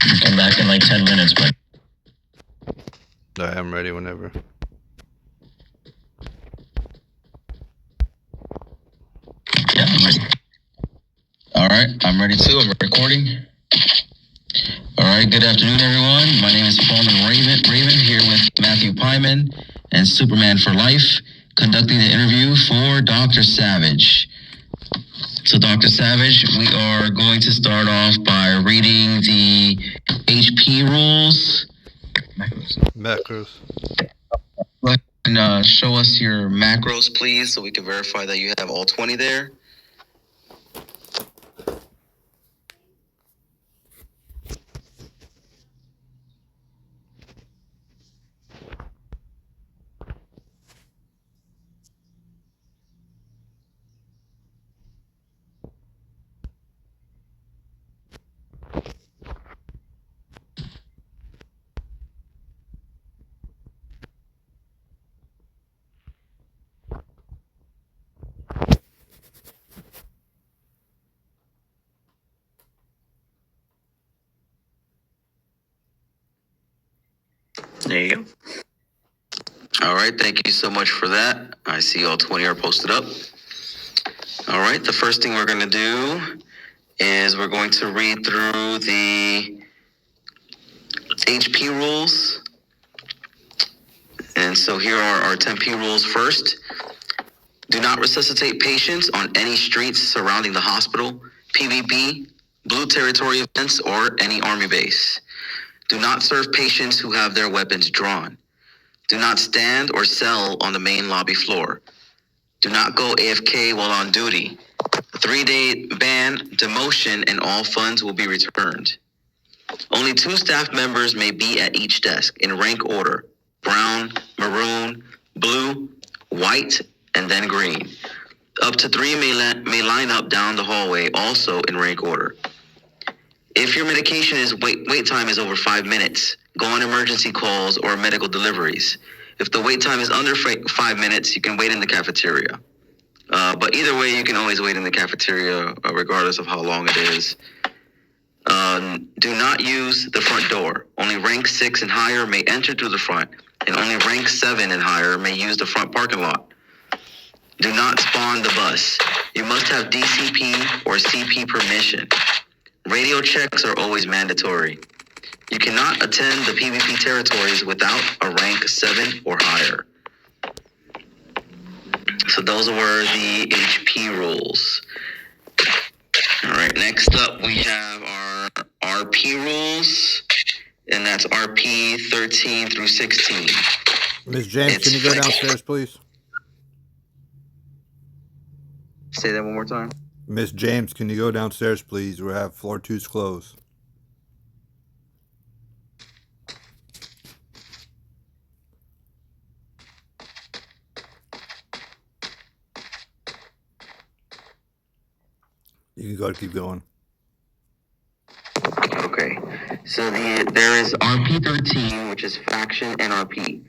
Come back in like 10 minutes, but I am ready whenever. yeah, I'm ready. All right, I'm ready too. I'm recording. All right, good afternoon, everyone. My name is Foreman Raven here with Matthew Pyman and Superman for Life, conducting the interview for Dr. Savage. So, Dr. Savage, we are going to start off by reading the HP rules. Macros. Go ahead and show us your macros, please, so we can verify that you have all 20 there. There you go. All right, thank you so much for that. I see all 20 are posted up. All right, the first thing we're going to do is we're going to read through the HP rules. And so here are our 10P rules first. Do not resuscitate patients on any streets surrounding the hospital, PvP, Blue Territory events, or any Army base. Do not serve patients who have their weapons drawn. Do not stand or sell on the main lobby floor. Do not go AFK while on duty. A 3-day ban, demotion, and all funds will be returned. Only 2 staff members may be at each desk in rank order: brown, maroon, blue, white, and then green. Up to 3 may line up down the hallway, also in rank order. If your medication wait time is over 5 minutes, go on emergency calls or medical deliveries. If the wait time is under 5 minutes, you can wait in the cafeteria. But either way, you can always wait in the cafeteria, regardless of how long it is. Do not use the front door. Only rank 6 and higher may enter through the front, and only rank 7 and higher may use the front parking lot. Do not spawn the bus. You must have DCP or CP permission. Radio checks are always mandatory. You cannot attend the PvP territories without a rank 7 or higher. So those were the HP rules. All right, next up we have our RP rules, and that's RP 13 through 16. Ms. James, can you go downstairs, please? Say that one more time. Miss James, can you go downstairs, please? We have floor 2's closed. You can keep going. Okay, so there is RP 13, which is faction NRP.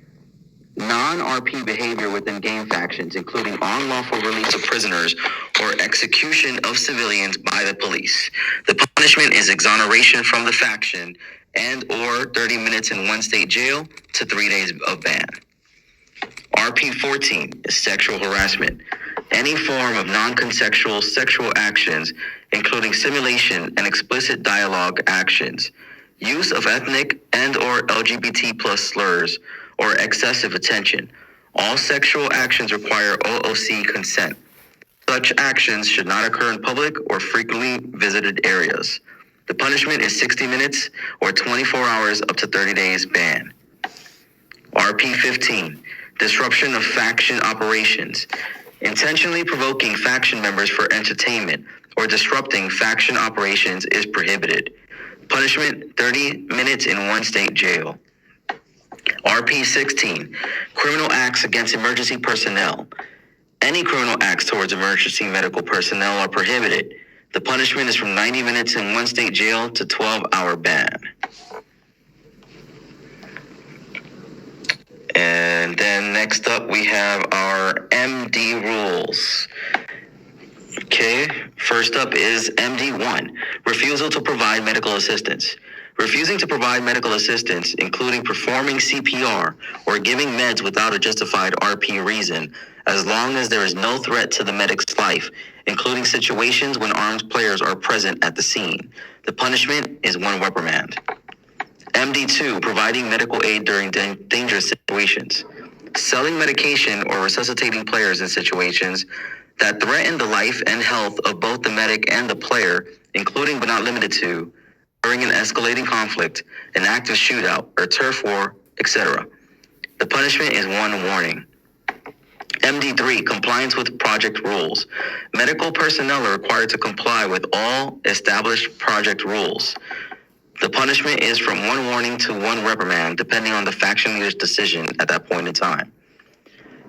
Non-RP behavior within game factions, including unlawful release of prisoners or execution of civilians by the police. The punishment is exoneration from the faction and or 30 minutes in one state jail to 3 days of ban. RP 14 is sexual harassment. Any form of non-consensual sexual actions, including simulation and explicit dialogue actions, use of ethnic and or LGBT plus slurs, or excessive attention. All sexual actions require OOC consent. Such actions should not occur in public or frequently visited areas. The punishment is 60 minutes or 24 hours up to 30 days ban. RP 15, disruption of faction operations. Intentionally provoking faction members for entertainment or disrupting faction operations is prohibited. Punishment, 30 minutes in one state jail. RP 16, criminal acts against emergency personnel. Any criminal acts towards emergency medical personnel are prohibited. The punishment is from 90 minutes in one state jail to 12-hour ban. And then next up we have our MD rules. Okay, first up is MD1, refusal to provide medical assistance. Refusing to provide medical assistance, including performing CPR or giving meds without a justified RP reason, as long as there is no threat to the medic's life, including situations when armed players are present at the scene. The punishment is 1 reprimand. MD2, providing medical aid during dangerous situations. Selling medication or resuscitating players in situations that threaten the life and health of both the medic and the player, including but not limited to during an escalating conflict, an active shootout, or turf war, etc. The punishment is 1 warning. MD3, compliance with project rules. Medical personnel are required to comply with all established project rules. The punishment is from 1 warning to 1 reprimand, depending on the faction leader's decision at that point in time.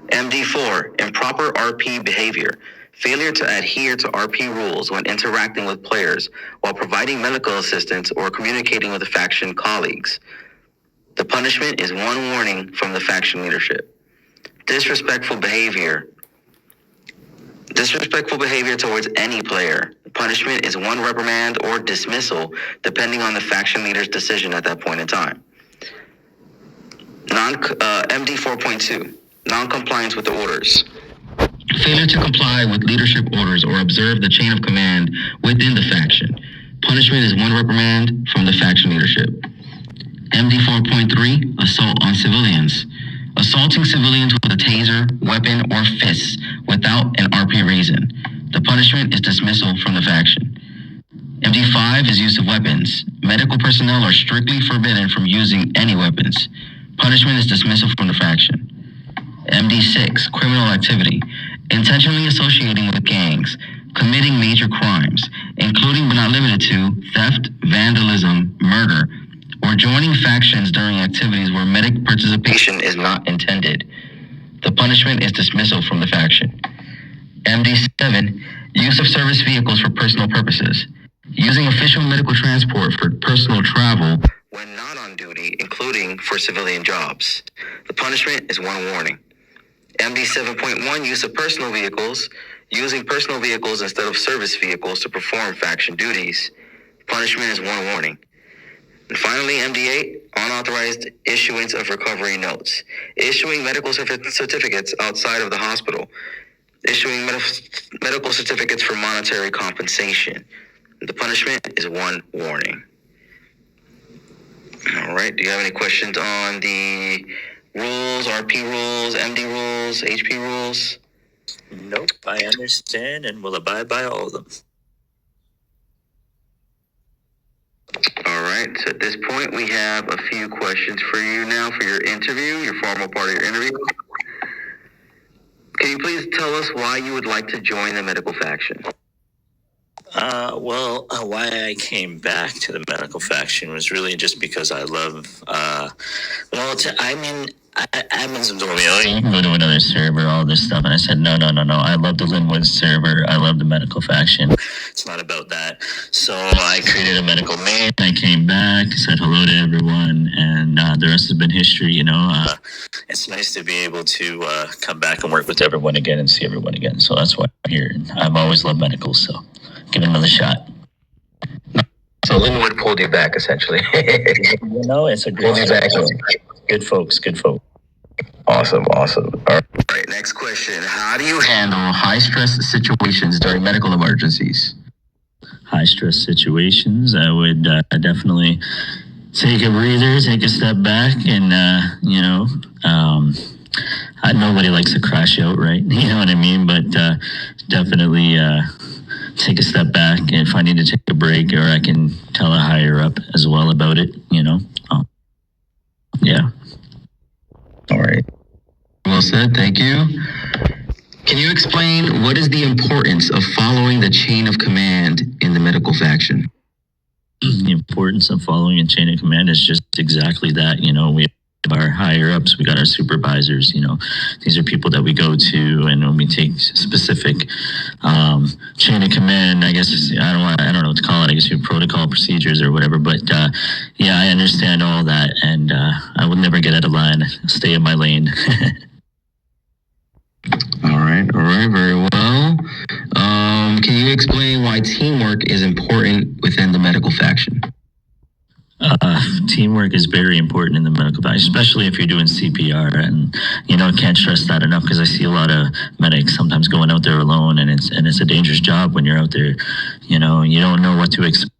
MD4, improper RP behavior. Failure to adhere to RP rules when interacting with players while providing medical assistance or communicating with the faction colleagues. The punishment is 1 warning from the faction leadership. Disrespectful behavior. Disrespectful behavior towards any player. The punishment is 1 reprimand or dismissal, depending on the faction leader's decision at that point in time. MD 4.2, non-compliance with the orders. Failure to comply with leadership orders or observe the chain of command within the faction. Punishment is 1 reprimand from the faction leadership. MD 4.3, assault on civilians. Assaulting civilians with a taser, weapon, or fists without an RP reason. The punishment is dismissal from the faction. MD5 is use of weapons. Medical personnel are strictly forbidden from using any weapons. Punishment is dismissal from the faction. MD6, criminal activity. Intentionally associating with gangs, committing major crimes, including but not limited to theft, vandalism, murder, or joining factions during activities where medic participation is not intended. The punishment is dismissal from the faction. MD7, use of service vehicles for personal purposes. Using official medical transport for personal travel when not on duty, including for civilian jobs. The punishment is 1 warning. MD 7.1, use of personal vehicles. Using personal vehicles instead of service vehicles to perform faction duties. Punishment is 1 warning. And finally, MD8, unauthorized issuance of recovery notes. Issuing medical certificates outside of the hospital. Issuing medical certificates for monetary compensation. The punishment is 1 warning. All right, do you have any questions on the rules, RP rules, MD rules, HP rules? Nope, I understand and will abide by all of them. All right, so at this point, we have a few questions for you now for your interview, your formal part of your interview. Can you please tell us why you would like to join the medical faction? Why I came back to the medical faction was really just because I love, Admins told me, oh, you can go to another server, all this stuff. And I said, no. I love the Linwood server. I love the medical faction. It's not about that. So I created a medical main. I came back, said hello to everyone, and the rest has been history, It's nice to be able to come back and work with everyone again and see everyone again. So that's why I'm here. I've always loved medical, so give it another shot. So Linwood pulled you back, essentially. It's a great Good folks. Awesome. All right, next question. How do you handle high-stress situations during medical emergencies? High-stress situations, I would definitely take a breather, take a step back, and, nobody likes to crash out, right? You know what I mean? But definitely take a step back, and if I need to take a break, or I can tell a higher up as well about it, Yeah. All right. Well said. Thank you. Can you explain what is the importance of following the chain of command in the medical faction? The importance of following a chain of command is just exactly that. We have our higher ups, we got our supervisors. These are people that we go to, and when we take specific chain of command, I guess I don't know what to call it. I guess your protocol procedures or whatever. But I understand all that, and I would never get out of line. Stay in my lane. All right, very well. Can you explain why teamwork is important within the medical faction? Teamwork is very important in the medical practice, especially if you're doing CPR. And can't stress that enough, because I see a lot of medics sometimes going out there alone, and it's a dangerous job when you're out there. You don't know what to expect,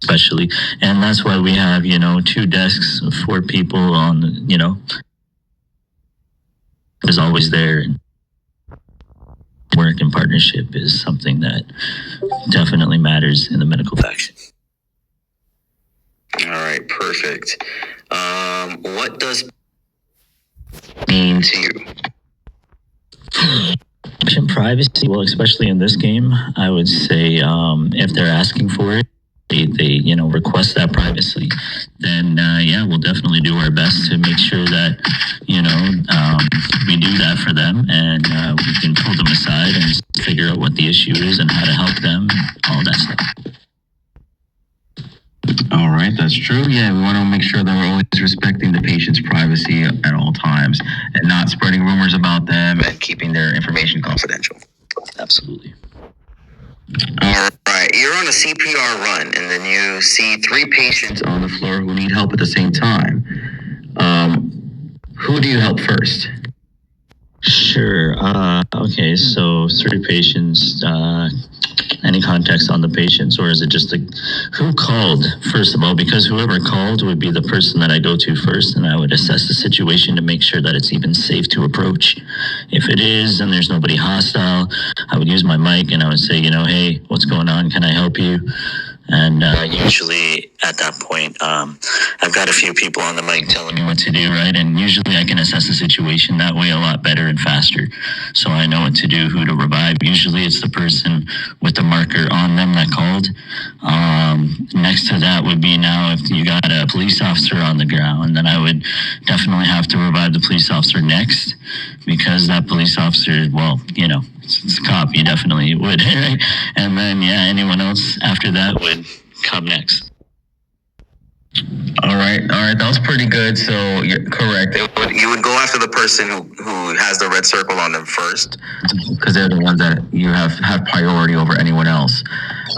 especially, and that's why we have 2 desks, 4 people on. Is always there. Work and partnership is something that definitely matters in the medical faction. All right, perfect. What does mean to you? Patient privacy, well, especially in this game, I would say if they're asking for it, they request that privacy, then we'll definitely do our best to make sure that we do that for them, and we can pull them aside and figure out what the issue is and how to help them, all that stuff. All right, that's true. Yeah, we want to make sure that we're always respecting the patient's privacy at all times and not spreading rumors about them and keeping their information confidential. Absolutely. All right, you're on a CPR run, and then you see 3 patients on the floor who need help at the same time. Who do you help first? Sure. Okay, so 3 patients. Any context on the patients, or is it just who called, first of all? Because whoever called would be the person that I go to first, and I would assess the situation to make sure that it's even safe to approach. If it is and there's nobody hostile, I would use my mic and I would say, hey, what's going on? Can I help you? And usually at that point, I've got a few people on the mic telling me what to do, right? And usually I can assess the situation that way a lot better and faster. So I know what to do, who to revive. Usually it's the person with the marker on them that called. Next to that would be, now if you got a police officer on the ground, then I would definitely have to revive the police officer next, because that police officer, well, it's a cop, you definitely would, right? And then, anyone else after that would come next. All right, that was pretty good. So you're correct. You would go after the person who has the red circle on them first, because they're the ones that you have priority over anyone else.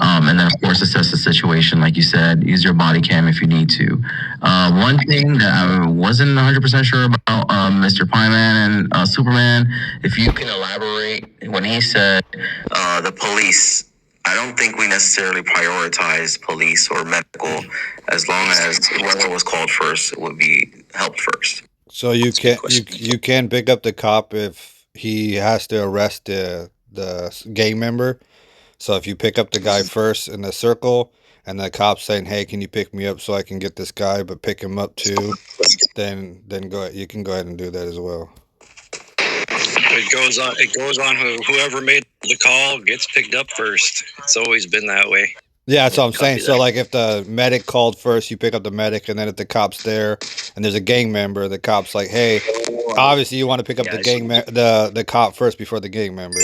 And then, of course, assess the situation, like you said. Use your body cam if you need to. One thing that I wasn't 100% sure about, Mr. Pieman and Superman, if you can elaborate, when he said the police, I don't think we necessarily prioritize police or medical, as long as whoever was called first would be helped first. So you can pick up the cop if he has to arrest the gang member. So if you pick up the guy first in the circle, and the cop's saying, "Hey, can you pick me up so I can get this guy, but pick him up too?" Then go ahead. You can go ahead and do that as well. It goes on. Whoever made the call gets picked up first. It's always been that way. Yeah, that's what I'm saying. So, like, if the medic called first, you pick up the medic, and then if the cop's there and there's a gang member, the cop's like, "Hey, obviously you want to pick up the cop first before the gang member."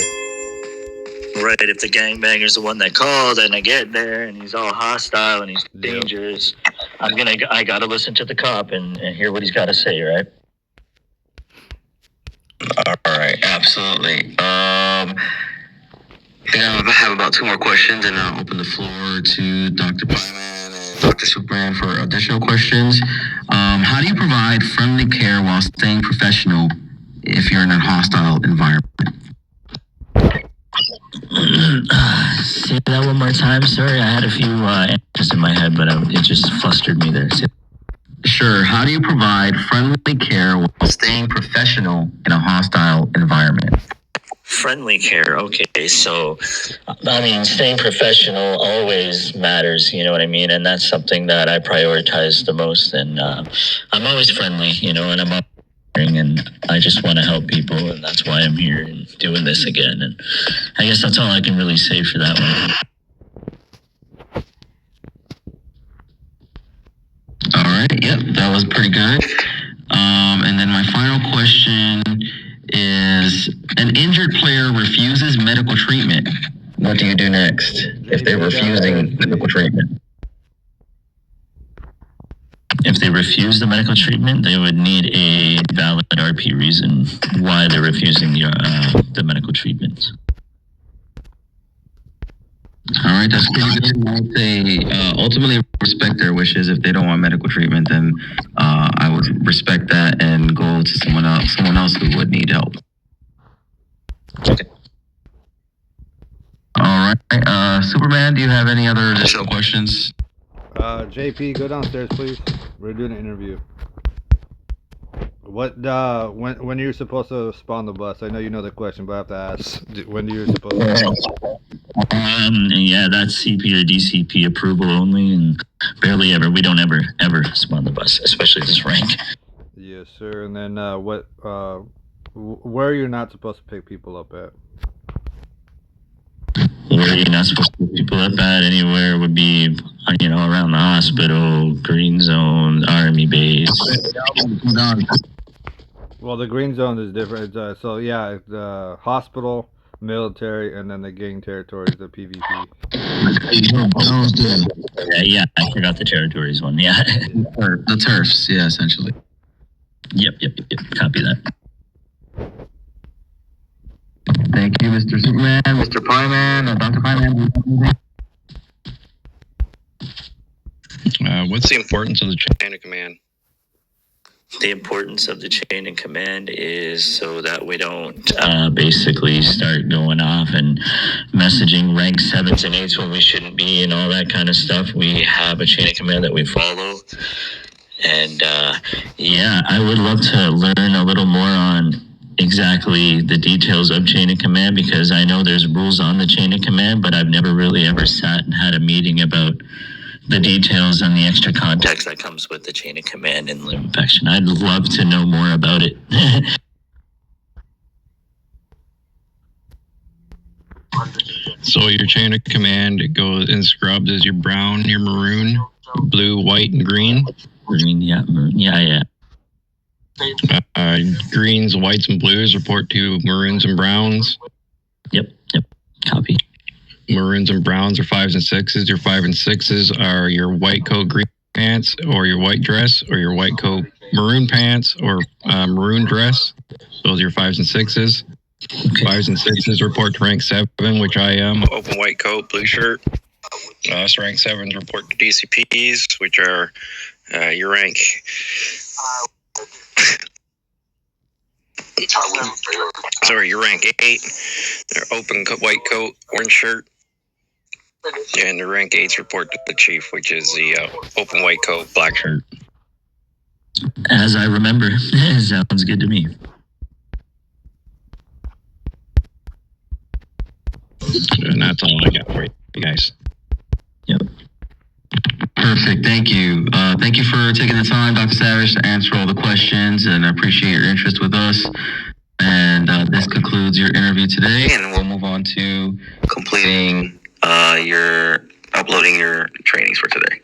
Right, if the gangbanger's the one that called and I get there and he's all hostile and he's dangerous, I gotta listen to the cop and hear what he's got to say, right? All right, absolutely. I think I have about 2 more questions, and I'll open the floor to Dr. Pieman and Dr. Superman for additional questions. How do you provide friendly care while staying professional if you're in a hostile environment? Say that one more time. Sorry, I had a few answers in my head, but it just flustered me there. Sure. How do you provide friendly care while staying professional in a hostile environment? Friendly care. Okay, so staying professional always matters. You know what I mean, and that's something that I prioritize the most. And I'm always friendly, and I'm and I just want to help people, and that's why I'm here and doing this again. And I guess that's all I can really say for that one. All right. Yep, that was pretty good. And then my final question is: an injured player refuses medical treatment. What do you do next if they're refusing medical treatment? If they refuse the medical treatment, they would need a valid RP reason why they're refusing the medical treatment. All right, that's pretty good. I would say ultimately respect their wishes. If they don't want medical treatment, then I would respect that and go to someone else who would need help. Okay. All right, Superman, do you have any other additional questions? JP, go downstairs, please. We're doing an interview. What? When you're supposed to spawn the bus? I know you know the question, but I have to ask. When you're supposed to? Yeah, that's CP or DCP approval only, and barely ever. We don't ever spawn the bus, especially this rank. Yes, sir. And then what? Where you're not supposed to pick people up at? Where you're not supposed to pick people up at anywhere would be, around the hospital, green zone, army base. Well, the green zone is different. So yeah, the hospital, military, and then the gang territory is the PvP. Yeah, I forgot the territories one. Yeah. The turfs, yeah, essentially. Yep. Copy that. Thank you, Mr. Superman, Mr. Pieman, Dr. Pieman. What's the importance of the chain of command? The importance of the chain of command is so that we don't basically start going off and messaging rank 7s and 8s when we shouldn't be and all that kind of stuff. We have a chain of command that we follow. And yeah, I would love to learn a little more on exactly the details of chain of command, because I know there's rules on the chain of command, but I've never really ever sat and had a meeting about the details and the extra context that comes with the chain of command and limb infection. I'd love to know more about it. So your chain of command, it goes in scrubs as your brown, your maroon, blue, white, and green. Green, yeah, maroon, yeah. Greens, whites, and blues report to maroons and browns. Yep, copy. Maroons and browns are 5s and 6s. Your 5 and 6s are your white coat, green pants, or your white dress, or your white coat, maroon pants, or maroon dress. Those are your 5s and 6s. Okay. 5s and 6s report to rank 7, which I am. Open white coat, blue shirt. Us rank 7s report to DCPs, which are your rank. Sorry, your rank 8. They're open white coat, orange shirt. And the rank 8s report to the chief, which is the open white coat, black shirt. As I remember. Sounds good to me. And that's all I got for you guys. Yep. Perfect. Thank you. Thank you for taking the time, Dr. Savage, to answer all the questions, and I appreciate your interest with us. And this concludes your interview today, and we'll move on to completing uploading your trainings for today.